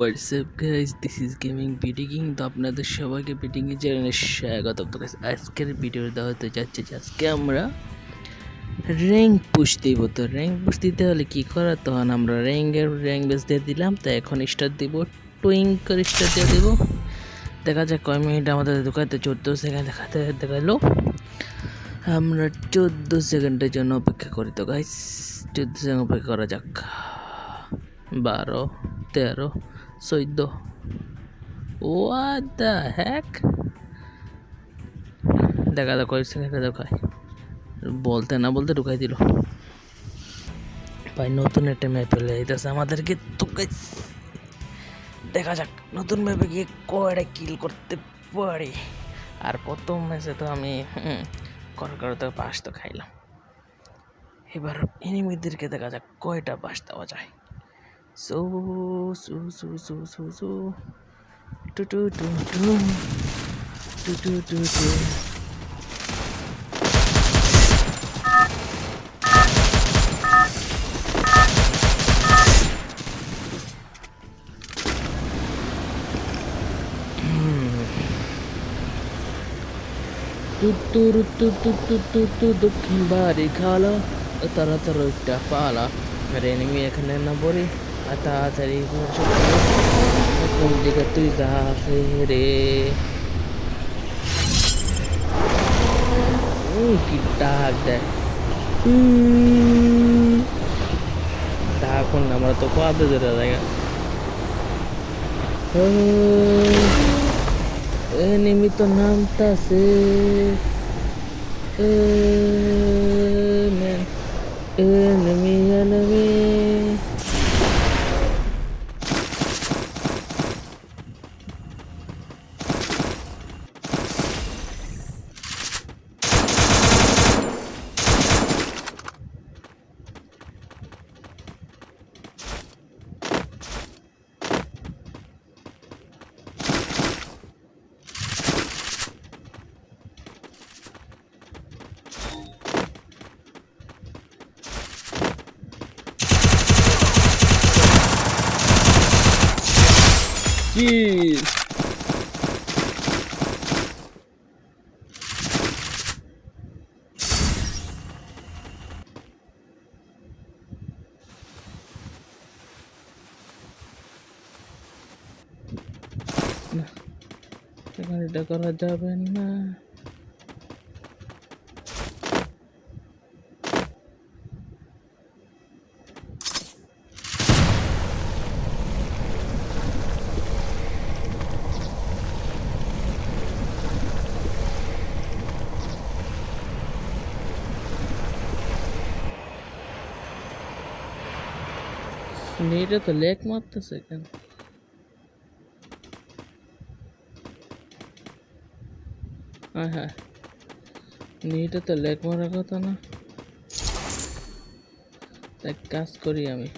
WhatsApp guys, this is gaming BD King. তো আপনাদের সবাইকে বিডিকিং চ্যানেলে স্বাগত। তো গাইস, আজকের ভিডিওতে দেওয়া হতে যাচ্ছে যে আজকে আমরা র্যাঙ্ক পুশ দিব। তো র্যাঙ্ক পুশ দিতে হলে কি করার, তখন আমরা র্যাঙ্ক বেস দিয়ে দিলাম। তো এখন স্টার্ট দিব, টুইঙ্কল স্টার্ট দিয়ে দিব। দেখা যাক কয় মিনিট আমাদের দোকানে। 14 সেকেন্ড দেখালো। আমরা 14 সেকেন্ডের জন্য অপেক্ষা করি। তো গাইস 14 সেকেন্ড অপেক্ষা করা যাক। 12, 13, 14। What the heck? দেখা যাক কয় সেকেন্ডে দেখায়। বলতে না বলতে ঢুকাই দিল ভাই। নতুন একটা ম্যাপ পেলে যাইতেছে আমাদেরকে। তো গাইস দেখা যাক নতুন ম্যাপে গিয়ে কয়টা কিল করতে পারি। আর প্রথম ম্যাচে তো আমি করতে পাস তো খাইলাম। এবার এনিমিদেরকে দেখা যাক কয়টা পাস দেওয়া যায়। সো সু সু সু সু সু টু টু টু টু টু টু টু টু। দক্ষিণ বাড়ি খালা তাড়াতাড়ি একটা পালা। এনিমি এখানে না পড়ি আর তাড়াতাড়ি কোন দিকে তুই যাস রে। কি ডাক দেয় ডাক, আমরা তো পাতে যেটা জায়গা। এনিমি তো নামতাছে। enemy. Jeez. না, এখানে এটা করা যাবে না। নেটে তো লেক মারতেছে কেন? হ্যাঁ হ্যাঁ, নেটে তো লেক মারার কথা না। এক কাজ করি আমি,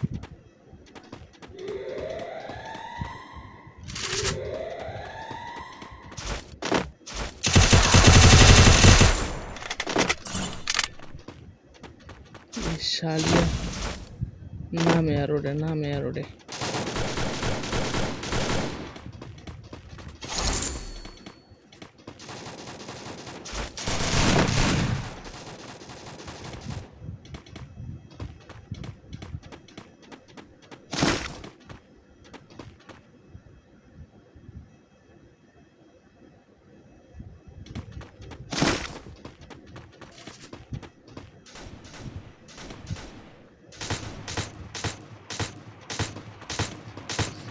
শালিয়া নামে আর ওডে।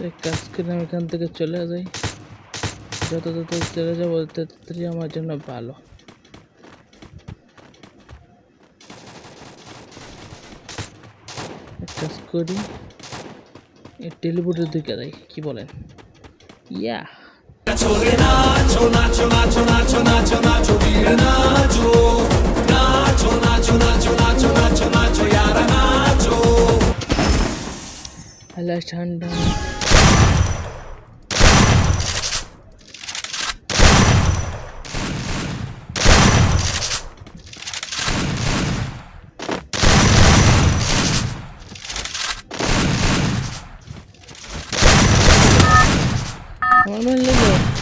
এক কাজ করে আমি এখান থেকে চলে যাই। যত চলে যাবো ততই আমার জন্য ভালো। এক কাজ করি, এই টেলিপোর্টের দিকে যাই, কি বলেন? ইয়া হ্যালো ঠান্ডা। আমার লাগে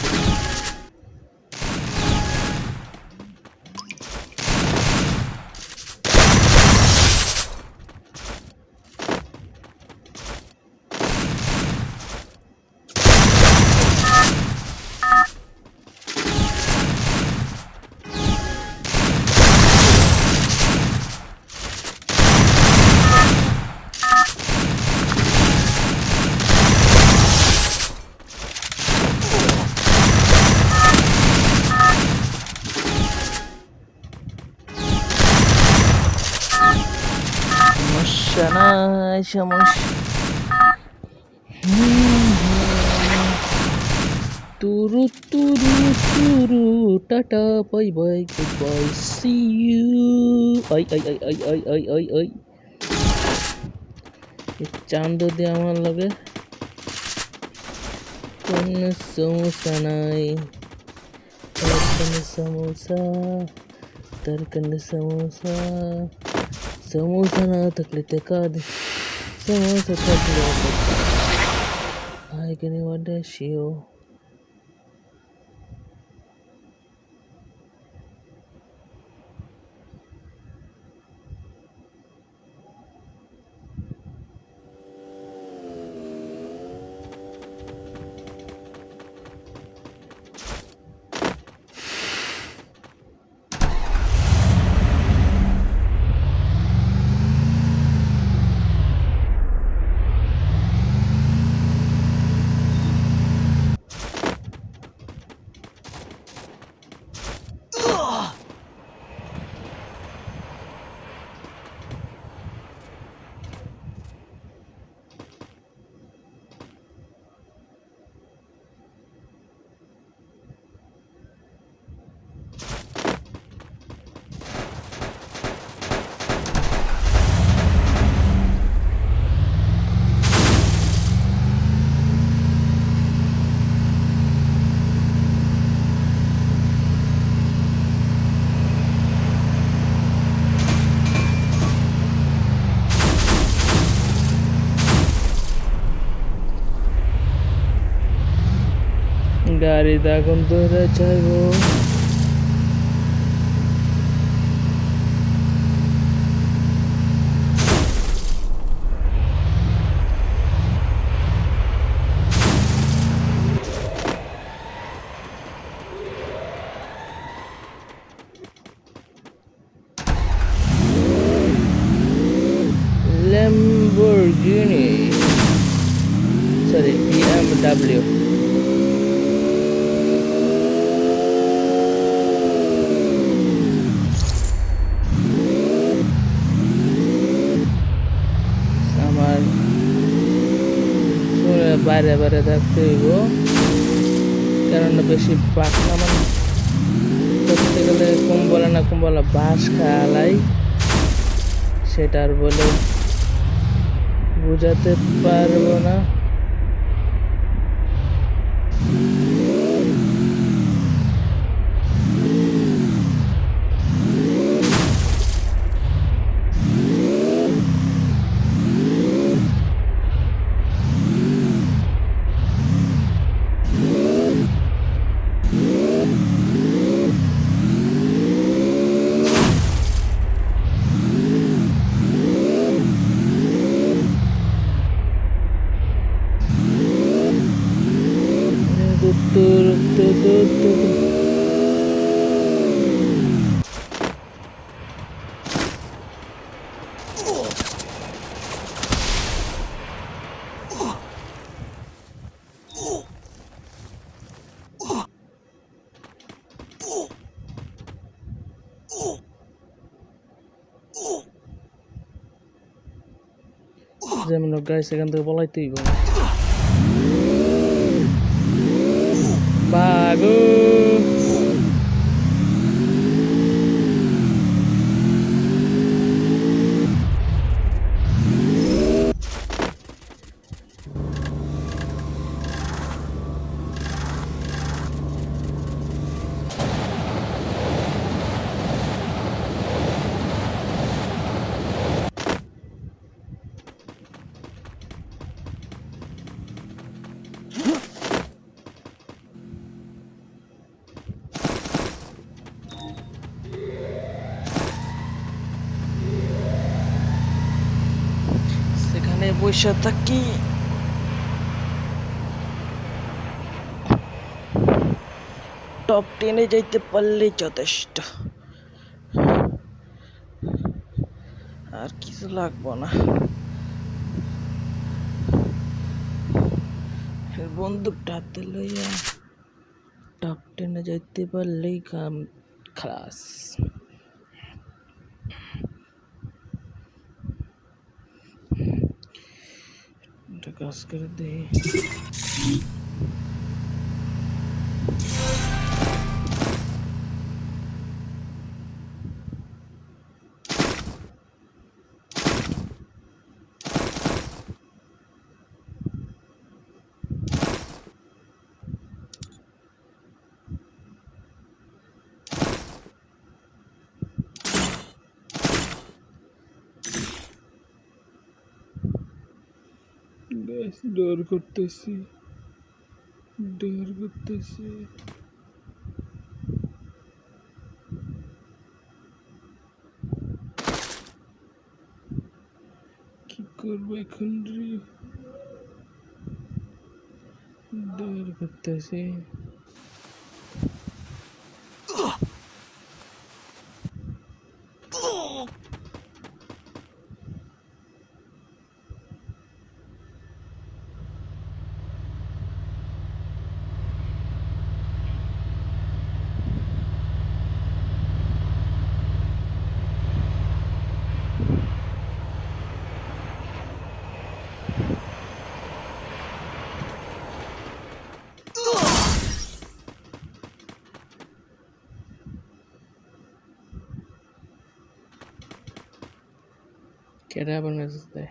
সমস্যা নাই সমস্যা তুরু তুরু তুরু ta-ta bye bye good bye see you আই আই আই আই আই আই আই আই চান্দ দিয়ে আমার লাগে কোন সমস্যা নাই সমোসা তরকান সমোসা সমোসা না থাকলে টাকা দে সমোসা থাকলে I can order you. গাড়ি দাগুন ধরে যাইব Lamborghini sorry BMW আমার শুনে বাইরে বাইরে থাকতে হইব কারণ বেশি পাখনা মানে করতে গেলে কম্বলা না কম্বলা বাঁশ খালাই সেটা আর বলে বুঝাতে পারবো না যেমন গাইস এখান থেকে বলাইতেই বাগো বসে থাকি। টপ 10-এ যাইতে পারলেই যথেষ্ট, আর কিছু লাগবো না। বন্দুকটা হাতে লইয়া টপ 10-এ যাইতে পারলেই কাম খালাস। এটা কাজ করে দেই। ডর করতেছি। কি করবো এখন রে? ডর করতেছি। কেডা বানাইছে?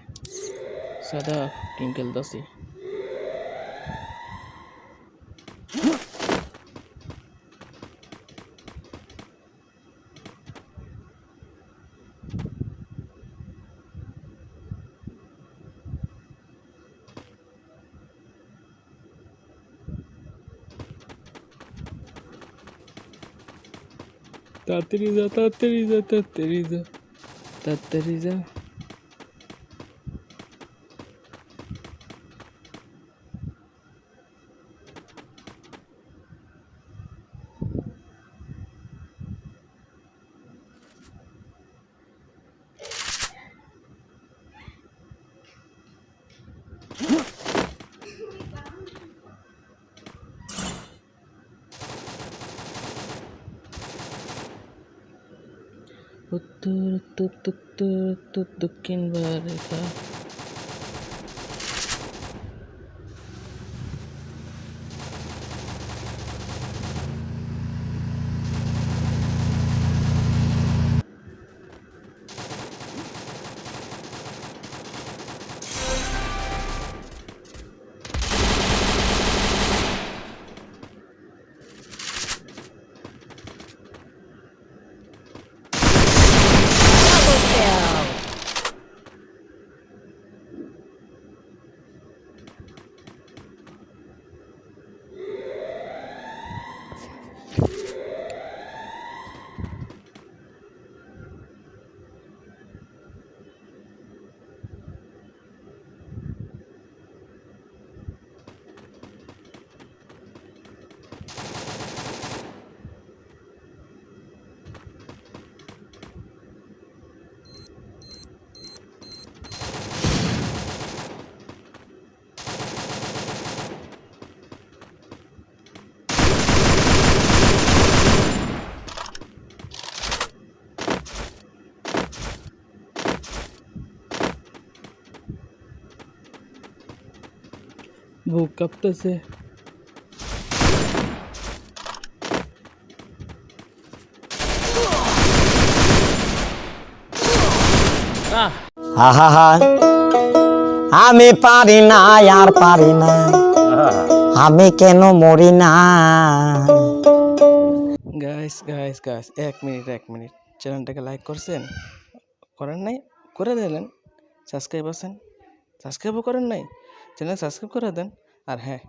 সাদা টিঙ্কেল দাসি। তাড়াতাড়ি যা, তাড়াতাড়ি যা, তাড়াতাড়ি যা, তাড়াতাড়ি যা। উত্তর উত্তর উত্তর উত্তর দক্ষিণ বারেখা। বুক কাঁপতেছে। আমি পারি না, আর পারি না, আমি কেন মরি না। গাইস গাইস গাইস, এক মিনিট। চ্যানেলটাকে লাইক করছেন? করেন নাই? করে দিলেন। সাবস্ক্রাইব আছেন? সাবস্ক্রাইবও করেন নাই? চ্যানেল সাবস্ক্রাইব করে দেন। আর হ্যাঁ,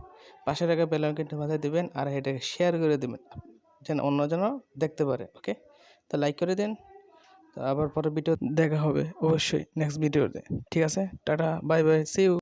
পাশে টাকা বেল আইকনটা বাজিয়ে দিবেন, আর এটাকে শেয়ার করে দিবেন, যেন অন্য যেন দেখতে পারে। ওকে, তো লাইক করে দেন। তা আবার পরের ভিডিও দেখা হবে অবশ্যই নেক্সট ভিডিওতে। ঠিক আছে, tata, bye bye, see you.